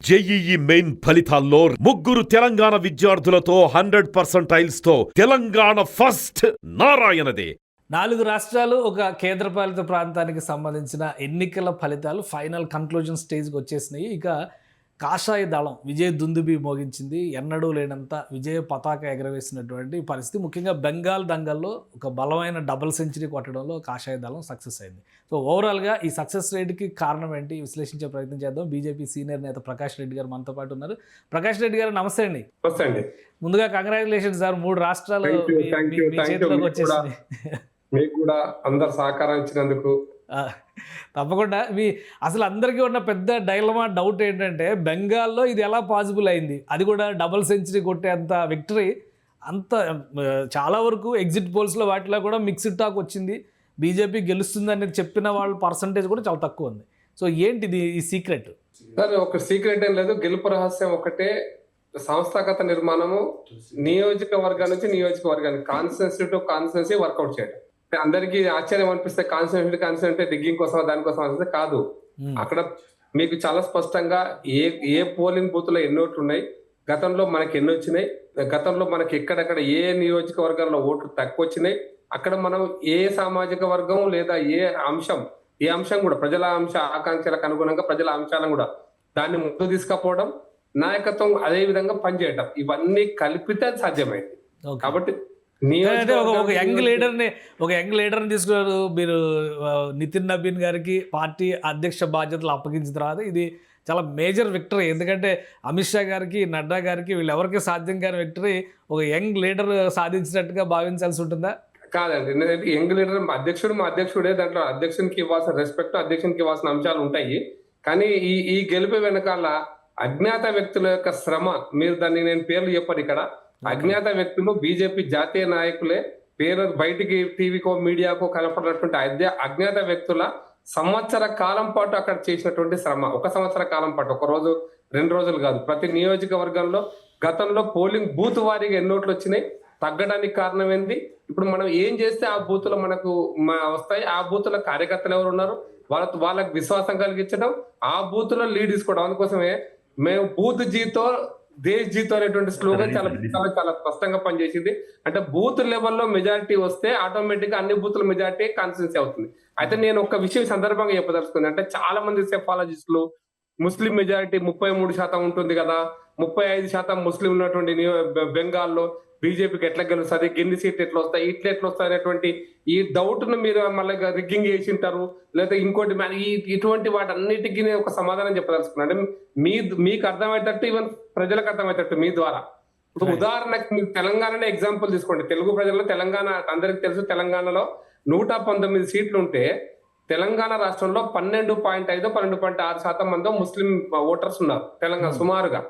JEE main ఫలితాల్లో ముగ్గురు తెలంగాణ విద్యార్థులతో 100% తో తెలంగాణ ఫస్ట్ నారాయణదే. 4 రాష్ట్రాలు ఒక కేంద్రపాలిత ప్రాంతానికి సంబంధించిన ఎన్నికల ఫలితాలు ఫైనల్ కన్క్లూజన్ స్టేజ్కి వచ్చేసినాయి. ఇక కాషాయ దళం విజయ దుందుబి మోగించింది. ఎన్నడూ లేనంత విజయ పతాక ఎగరవేసినటువంటి పరిస్థితి. ముఖ్యంగా బెంగాల్ దంగల్లో ఒక బలమైన డబుల్ సెంచరీ కొట్టడంలో కాషాయ దళం సక్సెస్ అయింది. సో ఓవరాల్గా ఈ సక్సెస్ రేట్కి కారణం ఏంటి విశ్లేషించే ప్రయత్నం చేద్దాం. బీజేపీ సీనియర్ నేత ప్రకాష్ రెడ్డి గారు మనతో పాటు ఉన్నారు. ప్రకాష్ రెడ్డి గారు నమస్తే అండి. ముందుగా కంగ్రాచులేషన్స్ సార్, 3 రాష్ట్రాలు మీ చేతిలోకి వచ్చేసింది. మీకు కూడా అందరు సహకారం ఇచ్చినందుకు తప్పకుండా. అసలు అందరికీ ఉన్న పెద్ద డైలమా డౌట్ ఏంటంటే బెంగాల్లో ఇది ఎలా పాసిబుల్ అయింది, అది కూడా డబుల్ సెంచరీ కొట్టేంత విక్టరీ. అంత చాలా వరకు ఎగ్జిట్ పోల్స్లో వాటిలో కూడా మిక్స్డ్ టాక్ వచ్చింది. బీజేపీ గెలుస్తుందని చెప్పిన వాళ్ళ పర్సంటేజ్ కూడా చాలా తక్కువ ఉంది. సో ఏంటిది ఈ సీక్రెట్? సార్, ఒక సీక్రెట్ ఏం లేదు. గెలుపు రహస్యం ఒకటే, సంస్థాగత నిర్మాణము, నియోజకవర్గం నుంచి నియోజకవర్గానికి, కాన్స్టిట్యూన్సీ టు కాన్స్టిట్యూన్సీ వర్కౌట్ చేయడం. అందరికీ ఆశ్చర్యం అనిపిస్తే కాన్స్టిట్యూన్సీ దీనికోసం దానికోసం అనిపిస్తే కాదు. అక్కడ మీకు చాలా స్పష్టంగా ఏ పోలింగ్ బూత్ లో ఎన్ని ఓట్లు ఉన్నాయి, గతంలో మనకి ఎన్ని వచ్చినాయి, గతంలో మనకి ఎక్కడెక్కడ ఏ నియోజకవర్గాల్లో ఓట్లు తక్కువ వచ్చినాయి, అక్కడ మనం ఏ సామాజిక వర్గం లేదా ఏ అంశం కూడా ప్రజల ఆకాంక్షలకు అనుగుణంగా ప్రజల అంశాలను కూడా దాన్ని ముందు తీసుకుపోవడం, నాయకత్వం అదే విధంగా పనిచేయడం, ఇవన్నీ కలిపితే సాధ్యమైంది. కాబట్టి ఒక యంగ్ లీడర్ని తీసుకున్నారు మీరు. నితిన్ నబీన్ గారికి పార్టీ అధ్యక్ష బాధ్యతలు అప్పగించిన తర్వాత ఇది చాలా మేజర్ విక్టరీ. ఎందుకంటే అమిత్ షా గారికి, నడ్డా గారికి, వీళ్ళెవరికి సాధ్యం కాని విక్టరీ ఒక యంగ్ లీడర్ సాధించినట్టుగా భావించాల్సి ఉంటుందా? కాదండి, ఎందుకంటే యంగ్ లీడర్ మా అధ్యక్షుడే, దాంట్లో అధ్యక్షునికి ఇవ్వాల్సిన రెస్పెక్ట్, అధ్యక్షునికి ఇవ్వాల్సిన అంశాలు ఉంటాయి. కానీ ఈ గెలుపు వెనకాల అజ్ఞాత వ్యక్తుల యొక్క శ్రమ, మీరు దాన్ని నేను పేర్లు చెప్పను ఇక్కడ, అజ్ఞాత వ్యక్తులు బీజేపీ జాతీయ నాయకులే, పేరు బయటికి టీవీకో మీడియాకో కనపడినటువంటి అజ్ఞాత వ్యక్తుల సంవత్సర కాలం పాటు అక్కడ చేసినటువంటి శ్రమ. 1 సంవత్సర కాలం పాటు, 1 రోజు 2 రోజులు కాదు. ప్రతి నియోజకవర్గంలో గతంలో పోలింగ్ బూత్ వారీగా ఎన్నోట్లు వచ్చినాయి, తగ్గడానికి కారణం ఏంటి? ఇప్పుడు మనం ఏం చేస్తే ఆ బూతులు మనకు వస్తాయి, ఆ బూతుల కార్యకర్తలు ఎవరు ఉన్నారు, వాళ్ళకి విశ్వాసం కలిగించడం, ఆ బూతులో లీడ్ తీసుకోవడం. అందుకోసమే మేము బూత్ జీతో దేశ్ జీతో అనేటువంటి స్లోగన్ చాలా స్పష్టంగా పనిచేసింది. అంటే బూత్ లెవెల్లో మెజారిటీ వస్తే ఆటోమేటిక్ గా అన్ని బూతుల మెజారిటీ కాన్స్టిట్యూన్సీ అవుతుంది. అయితే నేను ఒక విషయం సందర్భంగా చెప్పదలుచుకుంది, అంటే చాలా మంది సెఫాలజిస్టులు ముస్లిం మెజారిటీ 33% ఉంటుంది కదా, 35% ముస్లిం ఉన్నటువంటి బెంగాల్లో బీజేపీకి ఎట్లా గెలుస్తుంది, గిన్ని సీట్లు ఎట్లా వస్తాయి, ఎట్లా వస్తాయి అనేటువంటి ఈ డౌట్ ను మీరు మళ్ళీ రిగ్గింగ్ చేసి ఉంటారు, లేదా ఇంకోటి ఇటువంటి వాటన్నిటికీ నేను ఒక సమాధానం చెప్పదలుచుకున్నాను. అంటే మీకు అర్థమయ్యేటట్టు, ఈవెన్ ప్రజలకు అర్థమయ్యేటట్టు మీ ద్వారా. ఇప్పుడు ఉదాహరణకు మీరు తెలంగాణనే ఎగ్జాంపుల్ తీసుకోండి. తెలుగు ప్రజల్లో తెలంగాణ అందరికి తెలుసు, తెలంగాణలో 119 సీట్లు ఉంటే తెలంగాణ రాష్ట్రంలో 12.5, 12.6% మంది ముస్లిం ఓటర్స్ ఉన్నారు తెలంగాణ సుమారుగా.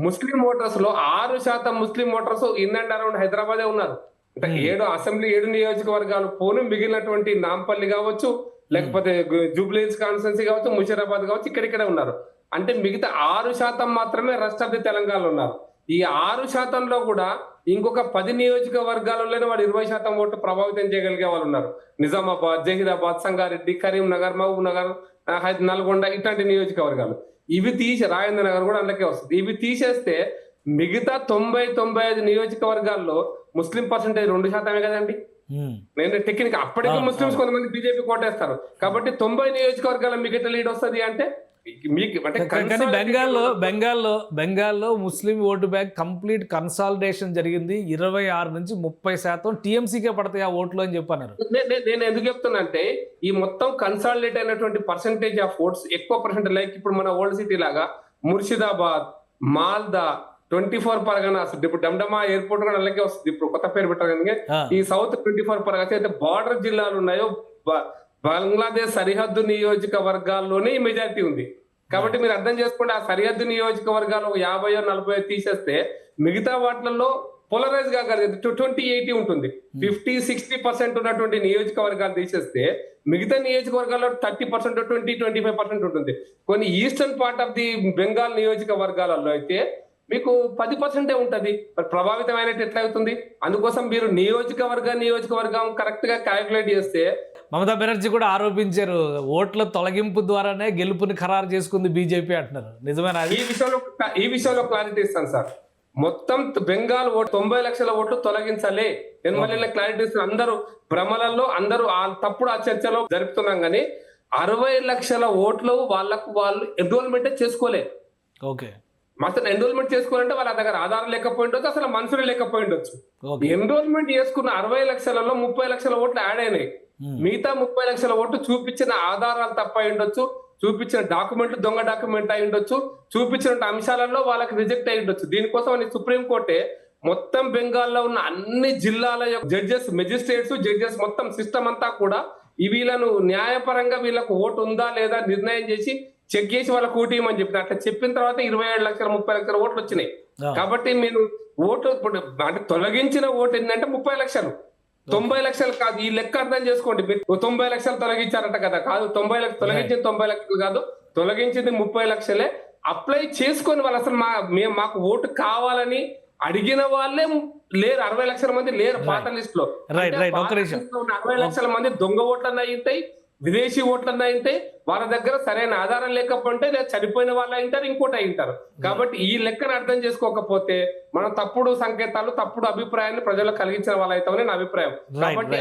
ముస్లిం ఓటర్స్ లో 6% ముస్లిం ఓటర్స్ ఇన్ అండ్ అరౌండ్ హైదరాబాదే ఉన్నారు. అంటే 7 నియోజకవర్గాలు పోను, మిగిలినటువంటి నాంపల్లి కావచ్చు, లేకపోతే జూబ్లీహిల్స్ కాన్స్టిట్యున్సీ కావచ్చు, ముషీరాబాద్ కావచ్చు, ఇక్కడిక్కడే ఉన్నారు. అంటే మిగతా 6% మాత్రమే రెస్ట్ ఆఫ్ ది తెలంగాణలో ఉన్నారు. ఈ 6%లో కూడా ఇంకొక 10 నియోజకవర్గాలలోనే వాడు 20% ఓటు ప్రభావితం చేయగలిగే వాళ్ళు ఉన్నారు. నిజామాబాద్, జహీరాబాద్, సంగారెడ్డి, కరీంనగర్, మహబూబ్ నగర్, నల్గొండ, ఇట్లాంటి నియోజకవర్గాలు. ఇవి రాజేంద్ర నగర్ కూడా అందులోకే వస్తుంది. ఇవి తీసేస్తే మిగతా 90-95 నియోజకవర్గాల్లో ముస్లిం పర్సెంటేజ్ 2% కదండి. నేను టెక్నిక్ అప్పటికి ముస్లింస్ కొంతమంది బీజేపీ కోటేస్తారు. కాబట్టి 90 నియోజకవర్గాల మిగతా లీడ్ వస్తుంది. అంటే కానీ బెంగాల్లో ముస్లిం ఓటు బ్యాంక్ కంప్లీట్ కన్సాలిడేషన్ జరిగింది. 26 నుంచి 30% టీఎంసీకే పడతాయి ఆ ఓట్లు అని చెప్పన్నారు. నేను ఎందుకు చెప్తున్నా అంటే ఈ మొత్తం కన్సాలిడేట్ అయినటువంటి పర్సెంటేజ్ ఆఫ్ ఓట్స్ ఎక్కువ పర్సెంట్, లైక్ ఇప్పుడు మన ఓల్డ్ సిటీ లాగా ముర్షిదాబాద్, మాల్దా, 24 పరగనాస్, ఇప్పుడు డమ్డమా ఎయిర్పోర్ట్ కూడా అలాగే వస్తుంది. ఇప్పుడు కొత్త పేరు పెట్టారు కానీ ఈ సౌత్ 24 పరగనాస్ అయితే బార్డర్ జిల్లాలు ఉన్నాయో, బంగ్లాదేశ్ సరిహద్దు నియోజకవర్గాల్లోనే ఈ మెజారిటీ ఉంది. కాబట్టి మీరు అర్థం చేసుకోండి, ఆ సరిహద్దు నియోజకవర్గాలు 50-40 తీసేస్తే మిగతా వాటిల్లో పోలరైజ్ గా 20-80 ఉంటుంది. 50-60% ఉన్నటువంటి నియోజకవర్గాలు తీసేస్తే మిగతా నియోజకవర్గాల్లో 30%, 20-25% ఉంటుంది. కొన్ని eastern part of the Bengal నియోజకవర్గాలలో అయితే మీకు 10% ఉంటది. మరి ప్రభావితం అయినట్టు ఎట్లా అవుతుంది? అందుకోసం మీరు నియోజకవర్గం కరెక్ట్ గా క్యాలిక్యులేట్ చేస్తే మమతా బెనర్జీ కూడా ఆరోపించారు, ఓట్ల తొలగింపు ద్వారానే గెలుపుని ఖరారు చేసుకుంది బీజేపీ అంటున్నారు. నిజమేనా అది? ఈ విషయంలో క్లారిటీ ఇస్తాను సార్. మొత్తం బెంగాల్ ఓటు 90 లక్షల ఓట్లు తొలగించాలి. నేను మళ్ళీ క్లారిటీ ఇస్తాను. అందరూ భ్రమలలో అందరూ తప్పుడు ఆ చర్చలో జరుపుతున్నాం కానీ 60 లక్షల ఓట్లు వాళ్ళు ఎన్రోల్మెంటే చేసుకోలే. ఓకే, అసలు ఎన్రోల్మెంట్ చేసుకోవాలంటే వాళ్ళ దగ్గర ఆధారం లేకపోయి ఉండొచ్చు, అసలు మనుషులు లేకపోయి ఉండొచ్చు. ఓకే. ఎన్రోల్మెంట్ చేసుకున్న 60 లక్షలలో 30 లక్షల ఓట్లు యాడ్ అయినాయి. మిగతా 30 లక్షల ఓట్లు చూపించిన ఆధారాలు తప్ప అయి ఉండొచ్చు, చూపించిన డాక్యుమెంట్లు దొంగ డాక్యుమెంట్ అయి ఉండొచ్చు, చూపించిన అంశాలలో వాళ్ళకి రిజెక్ట్ అయి ఉండొచ్చు. దీనికోసం అని సుప్రీంకోర్టే మొత్తం బెంగాల్లో ఉన్న అన్ని జిల్లాల యొక్క జడ్జెస్, మెజిస్ట్రేట్స్, జడ్జెస్ మొత్తం సిస్టమ్ అంతా కూడా వీళ్ళను న్యాయపరంగా వీళ్ళకు ఓటు ఉందా లేదా నిర్ణయం చేసి చెక్ చేసి వాళ్ళకు ఓటీయమని చెప్పిన. అట్లా చెప్పిన తర్వాత 27 లక్షల 30 లక్షల ఓట్లు వచ్చినాయి. కాబట్టి మీరు ఓటు అంటే తొలగించిన ఓటు ఏంటంటే 30 లక్షలు, 90 లక్షలు కాదు. ఈ లెక్క అర్థం చేసుకోండి. మీరు 90 లక్షలు తొలగించారట కదా, కాదు 90 లక్షలు తొలగించింది 90 లక్షలు కాదు, తొలగించింది 30 లక్షలే. అప్లై చేసుకొని వాళ్ళు అసలు మాకు ఓటు కావాలని అడిగిన వాళ్ళే లేరు. 60 లక్షల మంది లేరు పాత లిస్ట్ లో. 60 లక్షల మంది దొంగ ఓట్లన్నా ఉంటాయి, విదేశీ ఓట్లన్నా ఉంటాయి. వాళ్ళ దగ్గర సరైన ఆధారం లేకపోతే చనిపోయిన వాళ్ళు అయింటారు, ఇంకోటి అయింటారు. కాబట్టి ఈ లెక్కను అర్థం చేసుకోకపోతే మనం తప్పుడు సంకేతాలు, తప్పుడు అభిప్రాయాన్ని ప్రజలకు కలిగించిన వాళ్ళు అవుతామని నా అభిప్రాయం. కాబట్టి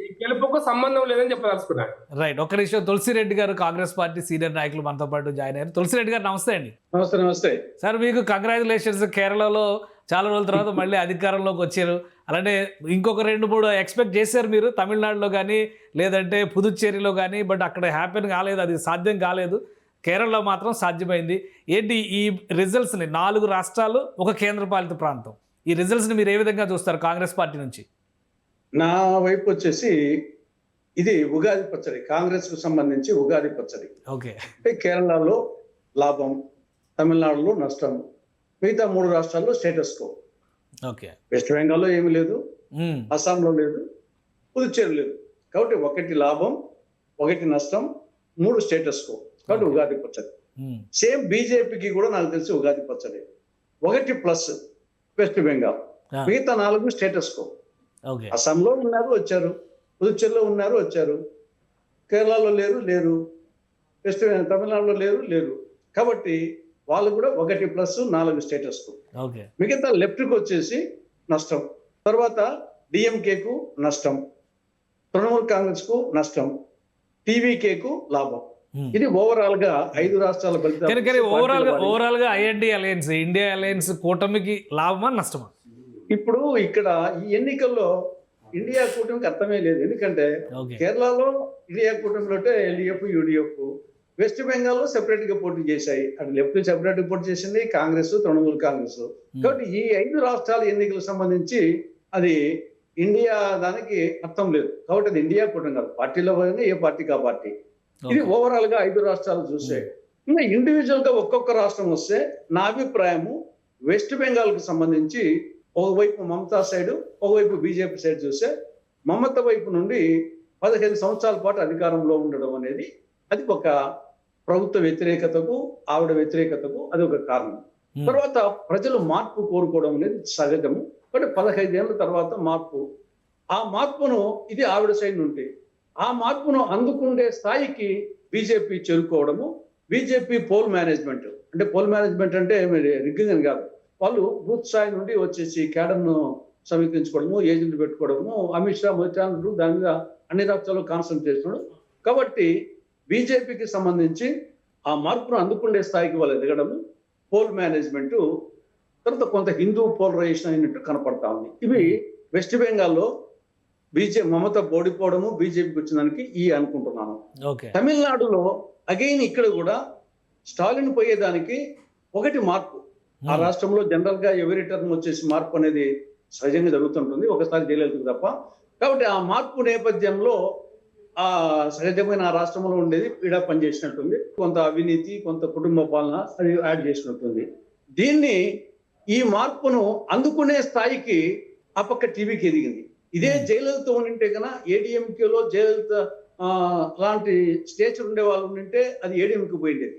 ఈ గెలుపుకు సంబంధం లేదని చెప్పదలుచుకున్నాను. రైట్, ఒక్క నిమిషం. తులసిరెడ్డి గారు కాంగ్రెస్ పార్టీ సీనియర్ నాయకులు మనతో పాటు జాయిన్ అయ్యారు. తులసిరెడ్డి గారు నమస్తే అండి. నమస్తే సార్, మీకు కంగ్రాచులేషన్స్. కేరళలో చాలా రోజుల తర్వాత మళ్ళీ అధికారంలోకి వచ్చారు. అలానే ఇంకొక 2-3 ఎక్స్పెక్ట్ చేశారు మీరు, తమిళనాడులో కానీ లేదంటే పుదుచ్చేరిలో కానీ, బట్ అక్కడ హ్యాపెన్ కాలేదు, అది సాధ్యం కాలేదు. కేరళలో మాత్రం సాధ్యమైంది. ఏంటి ఈ రిజల్ట్స్ని? 4 రాష్ట్రాలు, ఒక కేంద్రపాలిత ప్రాంతం. ఈ రిజల్ట్స్ని మీరు ఏ విధంగా చూస్తారు కాంగ్రెస్ పార్టీ నుంచి? నా వైపు వచ్చేసి ఇది ఉగాది పచ్చడి, కాంగ్రెస్ కు సంబంధించి ఉగాది పచ్చడి. ఓకే, అంటే కేరళలో లాభం, తమిళనాడులో నష్టం, మిగతా 3 రాష్ట్రాల్లో స్టేటస్ కో. ఓకే, వెస్ట్ బెంగాల్లో ఏమీ లేదు, అస్సాంలో లేదు, పుదుచ్చేరి లేదు. కాబట్టి 1 లాభం, 1 నష్టం, 3 స్టేటస్ కో. కాబట్టి ఉగాది పచ్చడి. సేమ్ బీజేపీకి కూడా నాకు తెలిసి ఉగాది పచ్చడి. 1 ప్లస్ వెస్ట్ బెంగాల్, మిగతా 4 స్టేటస్ కో. అస్సాంలో ఉన్నారు వచ్చారు, పుదుచ్చేరిలో ఉన్నారు వచ్చారు, కేరళలో లేరు, వెస్ట్ తమిళనాడులో లేరు. కాబట్టి వాళ్ళు కూడా 1 ప్లస్ 4 స్టేటస్ కు. మిగతా లెఫ్ట్ కు వచ్చేసి నష్టం, తర్వాత డిఎంకేకు నష్టం, తృణమూల్ కాంగ్రెస్ కు నష్టం, టీవీకేకు లాభం. ఇది ఓవరాల్ గా 5 రాష్ట్రాల ఫలితాలు. ఓవరాల్ గా ఐఎన్డీ అలయన్స్, ఇండియా అలయన్స్ కూటమికి లాభమా నష్టమా? ఇప్పుడు ఇక్కడ ఈ ఎన్నికల్లో ఇండియా కూటమికి అర్థమే లేదు. ఎందుకంటే కేరళలో ఇండియా కూటమిలో ఎల్డీఎఫ్, యూడీఎఫ్, వెస్ట్ బెంగాల్లో సెపరేట్ గా పోటీ చేశాయి. అటు లెఫ్ట్ సెపరేట్ గా పోటీ చేసింది కాంగ్రెస్, తృణమూల్ కాంగ్రెస్. కాబట్టి ఈ 5 రాష్ట్రాల ఎన్నికలకు సంబంధించి అది ఇండియా దానికి అర్థం లేదు. కాబట్టి అది ఇండియా కూటమి కాదు, పార్టీలో పోయినా ఏ పార్టీకి ఆ పార్టీ. ఇది ఓవరాల్ గా 5 రాష్ట్రాలు చూస్తే. ఇంకా ఇండివిజువల్ గా ఒక్కొక్క రాష్ట్రం వస్తే నా అభిప్రాయము వెస్ట్ బెంగాల్ కు సంబంధించి ఒకవైపు మమతా సైడ్, ఒకవైపు బీజేపీ సైడ్ చూస్తే మమత వైపు నుండి 15 సంవత్సరాల పాటు అధికారంలో ఉండడం అనేది అది ఒక ప్రభుత్వ వ్యతిరేకతకు, ఆవిడ వ్యతిరేకతకు అది ఒక కారణం. తర్వాత ప్రజలు మార్పు కోరుకోవడం అనేది సహజము. కాబట్టి 15 ఏళ్ల తర్వాత మార్పు, ఆ మార్పును ఇది ఆవిడ సైడ్ నుండి ఆ మార్పును అందుకుండే స్థాయికి బీజేపీ చేరుకోవడము. బీజేపీ పోల్ మేనేజ్మెంట్ అంటే రిగ్గింగ్ అని కాదు, వాళ్ళు బూత్ స్థాయి నుండి వచ్చేసి క్యాడర్ను సమీకరించుకోవడము, ఏజెంట్ పెట్టుకోవడము, అమిత్ షా మొదటి దాని మీద అన్ని రాష్ట్రాల్లో కాన్సన్ట్రేట్ చేస్తున్నాడు. కాబట్టి బీజేపీకి సంబంధించి ఆ మార్పును అందుకుండే స్థాయికి వాళ్ళు ఎదగడము, పోల్ మేనేజ్మెంట్, తర్వాత కొంత హిందూ పోలరైజేషన్ అయినట్టు కనపడతా ఉంది. ఇవి వెస్ట్ బెంగాల్లో మమత ఓడిపోవడము, బీజేపీకి వచ్చినానికి అనుకుంటున్నాను. తమిళనాడులో అగైన్ ఇక్కడ కూడా స్టాలిన్ పోయేదానికి 1 మార్పు. ఆ రాష్ట్రంలో జనరల్ గా ఎవరి టర్మ్ వచ్చేసి మార్పు అనేది సహజంగా జరుగుతుంటుంది, ఒకసారి జయలలితకు తప్ప. కాబట్టి ఆ మార్పు నేపథ్యంలో ఆ సహజమైన ఆ రాష్ట్రంలో ఉండేది పీడా పనిచేసినట్టుంది. కొంత అవినీతి, కొంత కుటుంబ పాలన అది యాడ్ చేసినట్టుంది. దీన్ని ఈ మార్పును అందుకునే స్థాయికి ఆ పక్క టీవీకి ఎదిగింది. ఇదే జయలలిత ఉండింటే కన్నా ఏడీఎంకేలో జయలలిత లాంటి స్టేచర్ ఉండే వాళ్ళు ఉండింటే అది ఏడీఎంకి పోయిండేది.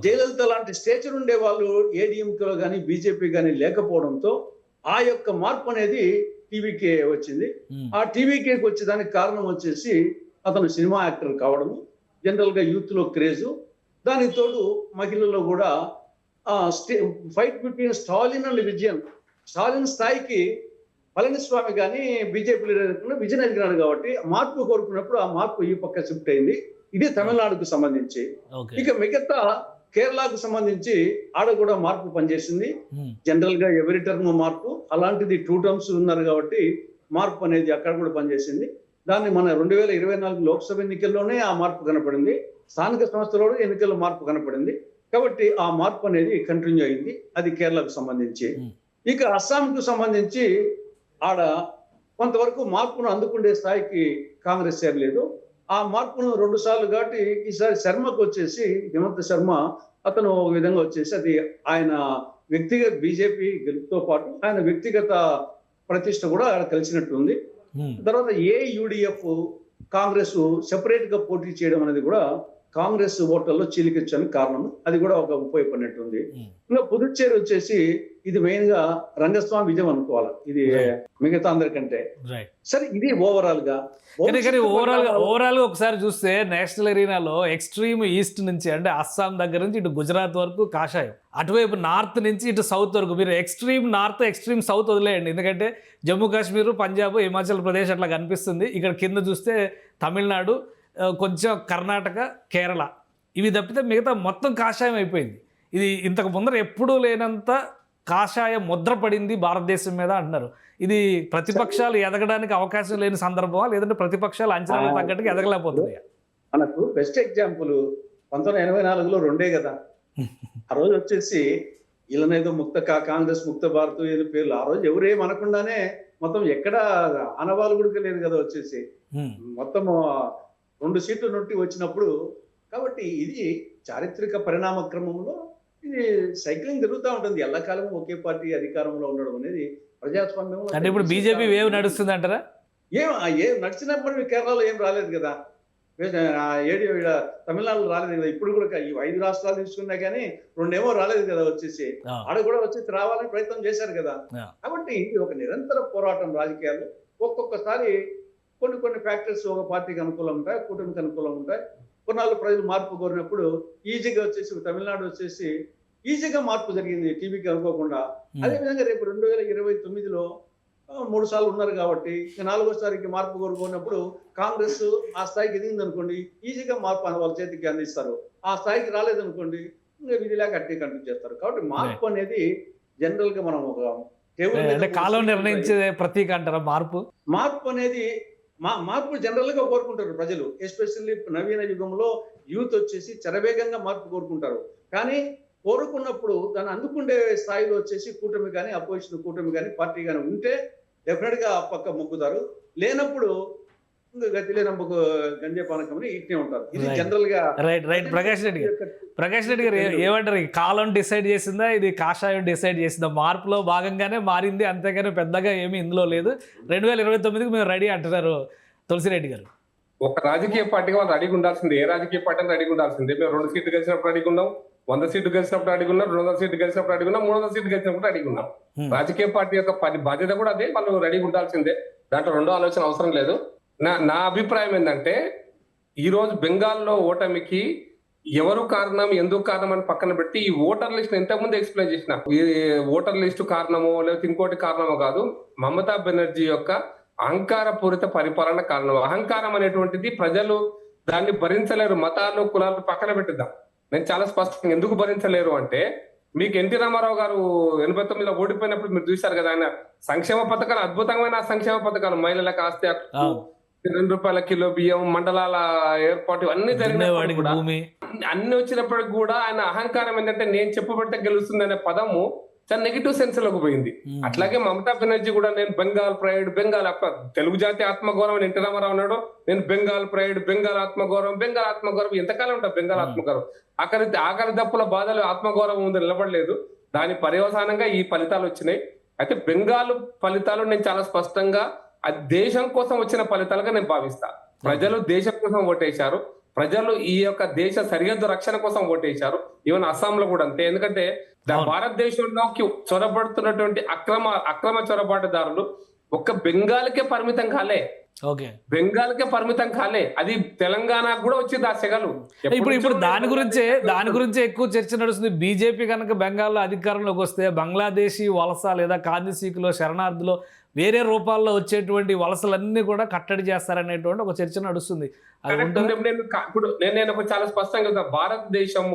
జయలలిత లాంటి స్టేచర్ ఉండే వాళ్ళు ఏడీఎంకేలో కానీ బీజేపీ కానీ లేకపోవడంతో ఆ యొక్క మార్పు అనేది టీవీకే వచ్చింది. ఆ టీవీకేకి వచ్చేదానికి కారణం వచ్చేసి అతను సినిమా యాక్టర్ కావడము, జనరల్ గా యూత్ లో క్రేజు, దానికి తోడు మహిళల్లో కూడా fight between Stalin and Vijayan. Stalin స్థాయికి పళనిస్వామి కానీ బీజేపీ లీడర్ విజయన్ ఎదిగినాడు కాబట్టి మార్పు కోరుకున్నప్పుడు ఆ మార్పు ఈ పక్క షిఫ్ట్ అయింది. ఇది తమిళనాడుకు సంబంధించి. ఇక మిగతా కేరళకు సంబంధించి ఆడ కూడా మార్పు పనిచేసింది. జనరల్ గా ఎవరి టర్మ్ మార్పు, అలాంటిది 2 టర్మ్స్ ఉన్నారు కాబట్టి మార్పు అనేది అక్కడ కూడా పనిచేసింది. దాన్ని మన 2024 లోక్సభ ఎన్నికల్లోనే ఆ మార్పు కనపడింది, స్థానిక సంస్థలో ఎన్నికల్లో మార్పు కనపడింది. కాబట్టి ఆ మార్పు అనేది కంటిన్యూ అయింది. అది కేరళకు సంబంధించి. ఇక అస్సాంకు సంబంధించి ఆడ కొంతవరకు మార్పును అందుకునే స్థాయికి కాంగ్రెస్ చేరలేదు. ఆ మార్పును 2 సార్లు కాబట్టి ఈసారి శర్మకు వచ్చేసి హిమంత శర్మ అతను ఒక విధంగా వచ్చేసి అది ఆయన వ్యక్తిగత బీజేపీ గెలుపుతో పాటు ఆయన వ్యక్తిగత ప్రతిష్ట కూడా కలిసినట్టుంది. తర్వాత ఏయుడిఎఫ్ కాంగ్రెస్ సెపరేట్ గా పోటీ చేయడం అనేది కూడా కాంగ్రెస్ ఓటర్లో చీలికించడానికి కారణం. అది కూడా ఒక ఉపయోగపడినట్టుంది. ఇంకా పుదుచ్చేరి వచ్చేసి ఇది మెయిన్ గా రంగస్వామి విజయం అనుకోవాలి, ఇది మిగతా అందరికంటే. సరే, ఇది ఓవరాల్ గా ఓవరాల్ ఒకసారి చూస్తే నేషనల్ ఎరీనాలో ఎక్స్ట్రీమ్ ఈస్ట్ నుంచి అంటే అస్సాం దగ్గర నుంచి ఇటు గుజరాత్ వరకు కాషాయం, అటువైపు నార్త్ నుంచి ఇటు సౌత్ వరకు. మీరు ఎక్స్ట్రీమ్ నార్త్ ఎక్స్ట్రీమ్ సౌత్ వదిలేయండి, ఎందుకంటే జమ్మూ కాశ్మీర్, పంజాబ్, హిమాచల్ ప్రదేశ్ అట్లా కనిపిస్తుంది. ఇక్కడ కింద చూస్తే తమిళనాడు, కొంచెం కర్ణాటక, కేరళ, ఇవి తప్పితే మిగతా మొత్తం కాషాయం అయిపోయింది. ఇది ఇంతకు ముందర ఎప్పుడూ లేనంత కాషాయ ముద్ర పడింది భారతదేశం మీద అంటున్నారు. ఇది ప్రతిపక్షాలు ఎదగడానికి అవకాశం లేని సందర్భమా, లేదంటే ప్రతిపక్షాలు అంచనాలు తగ్గట్టుగా ఎదగలేకపోతున్నాయా? మనకు బెస్ట్ ఎగ్జాంపుల్ 1984లో 2 కదా. ఆ రోజు వచ్చేసి ఇళ్ళనేదో కాంగ్రెస్ ముక్త భారత్ ఏదో పేర్లు ఆ రోజు ఎవరేం అనకుండానే మొత్తం ఎక్కడ ఆనవాళ్ళు కూడా లేదు కదా వచ్చేసి మొత్తం 2 సీట్లు నుండి వచ్చినప్పుడు. కాబట్టి ఇది చారిత్రక పరిణామ క్రమంలో ఇది సైక్లింగ్ జరుగుతూ ఉంటుంది. ఎల్లకాలం ఒకే పార్టీ అధికారంలో ఉండడం అనేది ప్రజాస్వామ్యంలో. అంటే ఇప్పుడు బీజేపీ వేవ్ నడుస్తుంది అంటారా? ఏం నడిచినప్పుడు కేరళలో ఏం రాలేదు కదా, తమిళనాడులో రాలేదు కదా. ఇప్పుడు కూడా ఈ 5 రాష్ట్రాలు తీసుకున్నా కానీ 2 రాలేదు కదా వచ్చేసి. ఆడ కూడా వచ్చేసి రావాలని ప్రయత్నం చేశారు కదా. కాబట్టి ఇది ఒక నిరంతర పోరాటం రాజకీయాలు. ఒక్కొక్కసారి కొన్ని ఫ్యాక్టర్స్ ఒక పార్టీకి అనుకూలం ఉంటాయి, కూటమికి అనుకూలం ఉంటాయి. కొన్నాళ్ళు ప్రజలు మార్పు కోరినప్పుడు ఈజీగా వచ్చేసి తమిళనాడు వచ్చేసి ఈజీగా మార్పు జరిగింది టీవీకి అనుకోకుండా. అదేవిధంగా రేపు 2029లో 3 సార్లు ఉన్నారు కాబట్టి 4వసారికి మార్పు కోరుకున్నప్పుడు కాంగ్రెస్ ఆ స్థాయికి ఎదిగింది అనుకోండి, ఈజీగా మార్పు వాళ్ళ చేతికి అందిస్తారు. ఆ స్థాయికి రాలేదనుకోండి, ఇంకా విధిలా కంటిన్యూ చేస్తారు. కాబట్టి మార్పు అనేది జనరల్ గా మనం ఒక కాలం నిర్ణయించే ప్రతీక అంటారా మార్పు? మార్పు అనేది మార్పు జనరల్ గా కోరుకుంటారు ప్రజలు. ఎస్పెషల్లీ నవీన యుగంలో యూత్ వచ్చేసి చరవేగంగా మార్పు కోరుకుంటారు. కానీ కోరుకున్నప్పుడు దాన్ని అందుకుండే స్థాయిలో వచ్చేసి కూటమి కానీ అపోజిషన్ కూటమి కానీ పార్టీ కానీ ఉంటే డెఫినెట్ గా పక్క మొక్కుతారు. లేనప్పుడు గతి లేనప్పుడు గంజే పానకం ఇట్నే ఉంటారు. ఇది జనరల్ గా. రైట్. ప్రకాష్ రెడ్డి గారు ఏమంటారు? కాలం డిసైడ్ చేసిందా, ఇది కాషాయం డిసైడ్ చేసిందా? మార్పులో భాగంగానే మారింది, అంతేగాని పెద్దగా ఏమీ ఇందులో లేదు. 2029కి మేము రెడీ అంటున్నారు తులసిరెడ్డి గారు. ఒక రాజకీయ పార్టీగా వాళ్ళు రెడీగా ఉండాల్సిందే. ఏ రాజకీయ పార్టీ రెడీగా ఉండాల్సిందే. మేము 2 సీట్లు గెలిచినప్పుడు రెడీగా ఉన్నాం, 100 సీట్లు గెలిచినప్పుడు అడిగి ఉన్నారు, 200 సీట్లు గెలిచినప్పుడు అడిగి ఉన్నాం, 300 సీట్లు గెలిచినప్పుడు అడిగి ఉన్నాం. రాజకీయ పార్టీ యొక్క బాధ్యత కూడా అదే, వాళ్ళు రెడీగా ఉండాల్సిందే. దాంట్లో 2వ ఆలోచన అవసరం లేదు. నా అభిప్రాయం ఏంటంటే ఈ రోజు బెంగాల్లో ఓటమికి ఎవరు కారణం, ఎందుకు కారణం అని పక్కన పెట్టి ఈ ఓటర్ లిస్ట్ ఇంతకుముందు ఎక్స్ప్లెయిన్ చేసిన ఈ ఓటర్ లిస్టు కారణమో లేకపోతే ఇంకోటి కారణమో కాదు, మమతా బెనర్జీ యొక్క అహంకారపూరిత పరిపాలన కారణం. అహంకారం అనేటువంటిది ప్రజలు దాన్ని భరించలేరు. మతాలు కులాలు పక్కన పెట్టిద్దాం. నేను చాలా స్పష్టంగా ఎందుకు భరించలేరు అంటే, మీకు ఎన్టీ రామారావు గారు 89లో ఓడిపోయినప్పుడు మీరు చూశారు కదా, ఆయన సంక్షేమ పథకాలు అద్భుతమైన సంక్షేమ పథకాలు, మహిళలకు ఆస్తి హక్కు, 2 రూపాయల కిలో బియ్యం, మండలాల ఏర్పాటు అన్ని జరిగినప్పుడు కూడా, అన్ని వచ్చినప్పటికి కూడా ఆయన అహంకారం ఏంటంటే నేను చెప్పబడితే గెలుస్తుంది అనే పదము చాలా నెగిటివ్ సెన్స్ లోకి పోయింది. అట్లాగే మమతా బెనర్జీ కూడా నేను బెంగాల్ ప్రైడ్, బెంగాల్ తెలుగు జాతి ఆత్మగౌరవం ఎన్టీ రామారావు అన్నాడు, నేను బెంగాల్ ప్రైడ్, బెంగాల్ ఆత్మగౌరవం ఎంతకాలం ఉంటుంది బెంగాల్ ఆత్మగౌరవం? ఆఖరి దప్పుల బాధలు ఆత్మగౌరవం ముందు నిలబడలేదు. దాని పర్యవసానంగా ఈ ఫలితాలు వచ్చినాయి. అయితే బెంగాల్ ఫలితాలు నేను చాలా స్పష్టంగా అది దేశం కోసం వచ్చిన ఫలితాలుగా నేను భావిస్తా. ప్రజలు దేశం కోసం ఓటేశారు. ప్రజలు ఈ యొక్క దేశ సరిహద్దు రక్షణ కోసం ఓటేశారు. ఈవెన్ అస్సాంలో కూడా అంతే. ఎందుకంటే భారతదేశంలోకి చొరబడుతున్నటువంటి అక్రమ చొరబాటుదారులు ఒక్క బెంగాల్కే పరిమితం కాలే, బెంగాల్కే పరిమితం కాలే, అది తెలంగాణకు కూడా వచ్చింది ఆ సెగలు. ఇప్పుడు దాని గురించే ఎక్కువ చర్చ నడుస్తుంది. బీజేపీ కనుక బెంగాల్లో అధికారంలోకి వస్తే బంగ్లాదేశీ వలస లేదా కాందిశీకులో శరణార్థులో వేరే రూపాల్లో వచ్చేటువంటి వలసలన్నీ కూడా కట్టడి చేస్తారనేటువంటి ఒక చర్చ నడుస్తుంది. నేను చాలా స్పష్టంగా చెప్తాను, భారతదేశం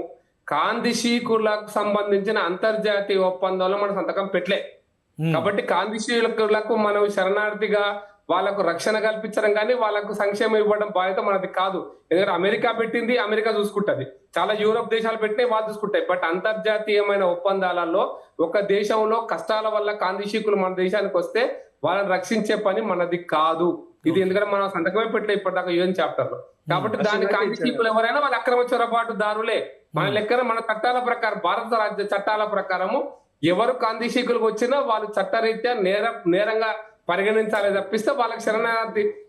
కాందిశీకులకు సంబంధించిన అంతర్జాతీయ ఒప్పందంలో మనం సంతకం పెట్టలే. కాబట్టి కాందిశీకులకు మనం శరణార్థిగా వాళ్ళకు రక్షణ కల్పించడం కానీ వాళ్ళకు సంక్షేమం ఇవ్వడం బాధ్యత మనది కాదు. ఎందుకంటే అమెరికా పెట్టింది, అమెరికా చూసుకుంటది. చాలా యూరోప్ దేశాలు పెట్టినాయి, వాళ్ళు చూసుకుంటాయి. బట్ అంతర్జాతీయమైన ఒప్పందాలలో ఒక దేశంలో కష్టాల వల్ల కాందిశీకులు మన దేశానికి వస్తే వాళ్ళని రక్షించే పని మనది కాదు. ఇది ఎందుకంటే మనం సంతకమే పెట్టలే ఇప్పటిదాకా యుఎన్ చాప్టర్ లో. కాబట్టి దాని కాందిశీకులు ఎవరైనా వాళ్ళ అక్రమ చొరబాటుదారులే. మన లెక్కన మన చట్టాల ప్రకారం, భారత రాజ్య చట్టాల ప్రకారము ఎవరు కాందిశీకులకు వచ్చినా వాళ్ళు చట్టరీత్యా నేరంగా పరిగణించాలి తప్పిస్తే వాళ్ళకి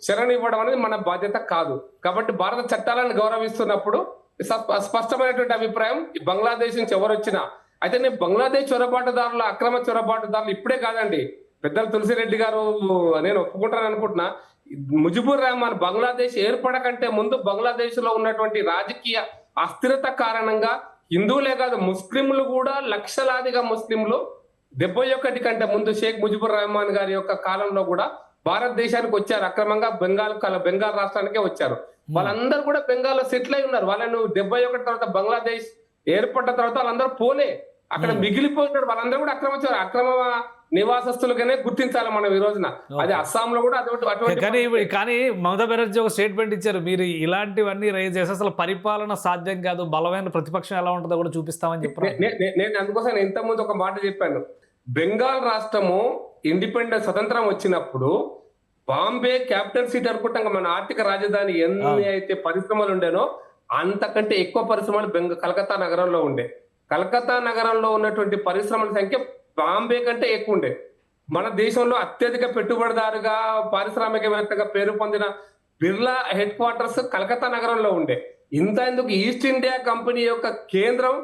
శరణ ఇవ్వడం అనేది మన బాధ్యత కాదు. కాబట్టి భారత చట్టాలను గౌరవిస్తున్నప్పుడు స్పష్టమైనటువంటి అభిప్రాయం బంగ్లాదేశ్ నుంచి ఎవరు వచ్చినా. అయితే నేను బంగ్లాదేశ్ చొరబాటుదారుల అక్రమ చొరబాటుదారులు ఇప్పుడే కాదండి, పెద్దలు తులసిరెడ్డి గారు నేను ఒప్పుకుంటాను అనుకుంటున్నా, ముజిబుర్ రెహమాన్ బంగ్లాదేశ్ ఏర్పడకంటే ముందు బంగ్లాదేశ్ లో ఉన్నటువంటి రాజకీయ అస్థిరత కారణంగా హిందువులే కాదు ముస్లింలు కూడా లక్షలాదిగా ముస్లింలు 71 కంటే ముందు షేక్ ముజిబుర్ రెహమాన్ గారి యొక్క కాలంలో కూడా భారతదేశానికి వచ్చారు. అక్రమంగా బెంగాల్ రాష్ట్రానికే వచ్చారు. వాళ్ళందరూ కూడా బెంగాల్లో సెటిల్ అయి ఉన్నారు. వాళ్ళను 71 తర్వాత బంగ్లాదేశ్ ఏర్పడ్డ తర్వాత వాళ్ళందరూ పోలే, అక్కడ మిగిలిపోయినారు. వాళ్ళందరూ కూడా అక్రమ నివాసస్తులుగానే గుర్తించాలి మనం ఈ రోజున. అది అస్సాంలో కూడా అటువంటి. కానీ మమతా బెనర్జీ ఒక స్టేట్మెంట్ ఇచ్చారు, మీరు ఇలాంటివన్నీ రైజ్ చేసి అసలు పరిపాలన సాధ్యం కాదు, బలమైన ప్రతిపక్షం ఎలా ఉంటుందో కూడా చూపిస్తామని చెప్పారు. నేను అందుకోసం ఇంతకుముందు ఒక మాట చెప్పాను, బెంగాల్ రాష్ట్రము ఇండిపెండెన్స్ స్వతంత్రం వచ్చినప్పుడు బాంబే క్యాపిటల్ సిటీ అనుకుంటాం, మన ఆర్థిక రాజధాని ఎన్ని అయితే పరిశ్రమలు ఉండేనో అంతకంటే ఎక్కువ పరిశ్రమలు కలకత్తా నగరంలో ఉండే. కలకత్తా నగరంలో ఉన్నటువంటి పరిశ్రమల సంఖ్య బాంబే కంటే ఎక్కువ ఉండే. మన దేశంలో అత్యధిక పెట్టుబడిదారుగా పారిశ్రామికవేత్తగా పేరు పొందిన బిర్లా హెడ్ క్వార్టర్స్ కలకత్తా నగరంలో ఉండే. ఎందుకు ఈస్ట్ ఇండియా కంపెనీ యొక్క కేంద్రం